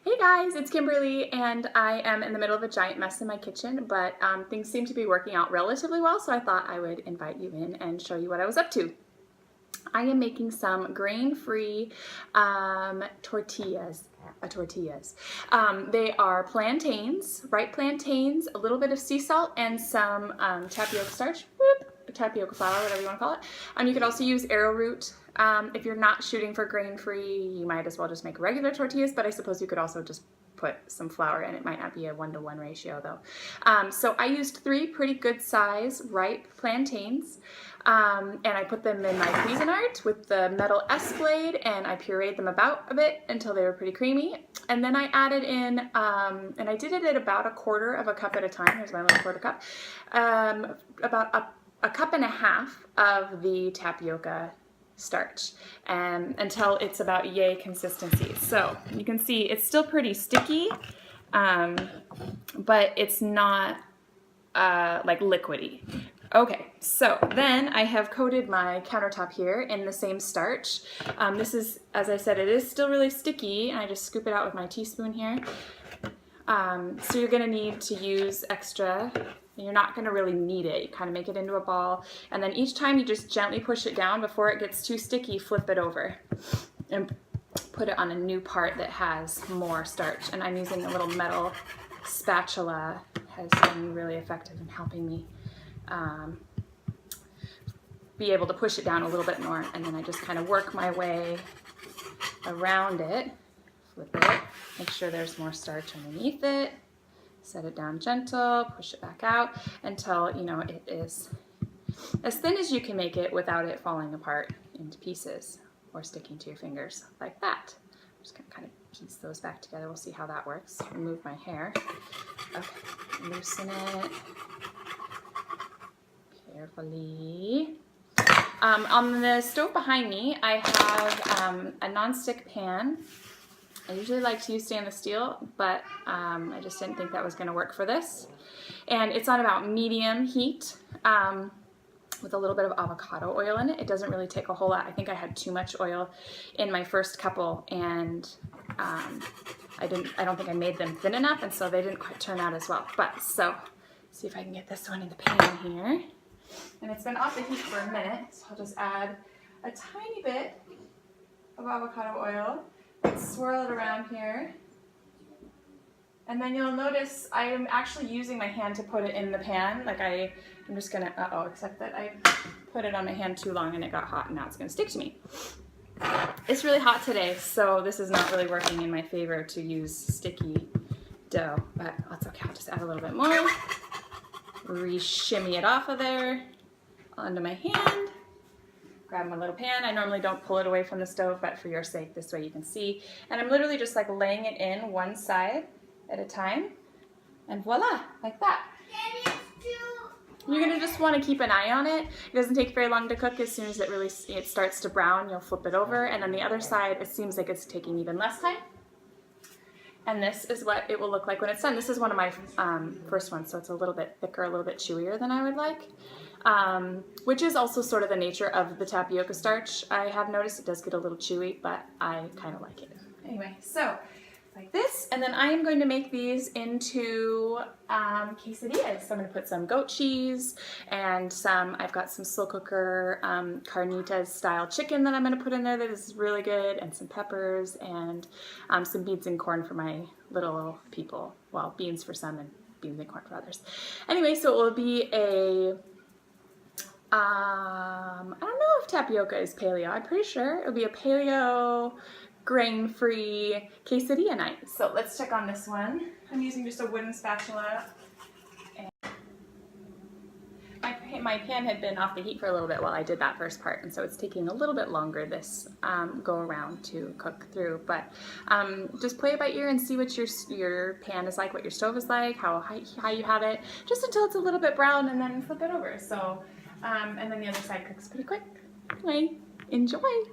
Hey guys, it's Kimberly and I am in the middle of a giant mess in my kitchen, but things seem to be working out relatively well, so I thought I would invite you in and show you what I was up to. I am making some grain-free tortillas. They are plantains, ripe plantains, a little bit of sea salt, and some tapioca starch. Tapioca flour, whatever you want to call it. You could also use arrowroot. If you're not shooting for grain-free, you might as well just make regular tortillas, but I suppose you could also just put some flour in. It might not be a 1-to-1 ratio though. So I used 3 pretty good size ripe plantains, and I put them in my Cuisinart with the metal S blade, and I pureed them about a bit until they were pretty creamy. And then I added in, and I did it at about 1/4 cup at a time. Here's my little 1/4 cup. About a cup and a half of the tapioca starch until it's about yay consistency. So you can see it's still pretty sticky, but it's not like liquidy. Okay, so then I have coated my countertop here in the same starch. This is, as I said, it is still really sticky, and I just scoop it out with my teaspoon here. So you're going to need to use extra. You're not going to really knead it. You kind of make it into a ball, and then each time you just gently push it down before it gets too sticky, flip it over and put it on a new part that has more starch. And I'm using a little metal spatula. It has been really effective in helping me be able to push it down a little bit more, and then I just kind of work my way around it, flip it, make sure there's more starch underneath it, set it down gentle, push it back out until you know it is as thin as you can make it without it falling apart into pieces or sticking to your fingers like that. I'm just going to kind of piece those back together. We'll see how that works. Remove my hair. Okay, loosen it carefully. On the stove behind me, I have a non-stick pan. I usually like to use stainless steel, but I just didn't think that was going to work for this. And it's on about medium heat with a little bit of avocado oil in it. It doesn't really take a whole lot. I think I had too much oil in my first couple, and I don't think I made them thin enough, and so they didn't quite turn out as well. But so, see if I can get this one in the pan here. And it's been off the heat for a minute, so I'll just add a tiny bit of avocado oil and swirl it around here. And then you'll notice I am actually using my hand to put it in the pan. Like I'm just gonna, except that I put it on my hand too long and it got hot, and now it's gonna stick to me. It's really hot today, so this is not really working in my favor to use sticky dough, but that's okay. I'll just add a little bit more. Re-shimmy it off of there onto my hand. Grab my little pan. I normally don't pull it away from the stove, but for your sake, this way you can see. And I'm literally just like laying it in one side at a time, and voila, like that. You're gonna just want to keep an eye on it. It doesn't take very long to cook. As soon as it starts to brown, you'll flip it over, and on the other side, it seems like it's taking even less time. And this is what it will look like when it's done. This is one of my first ones, so it's a little bit thicker, a little bit chewier than I would like, which is also sort of the nature of the tapioca starch. I have noticed it does get a little chewy, but I kind of like it. Anyway, so like this, and then I am going to make these into quesadillas. So I'm going to put some goat cheese and I've got some slow cooker carnitas style chicken that I'm going to put in there that is really good, and some peppers, and some beans and corn for my little people. Well, beans for some and beans and corn for others. Anyway, so it will be a, I don't know if tapioca is paleo. I'm pretty sure it'll be a paleo grain-free quesadilla night. So let's check on this one. I'm using just a wooden spatula. And my pan had been off the heat for a little bit while I did that first part, and so it's taking a little bit longer this go around to cook through. But just play it by ear and see what your pan is like, what your stove is like, how high you have it, just until it's a little bit brown, and then flip it over. So and then the other side cooks pretty quick. Anyway, enjoy!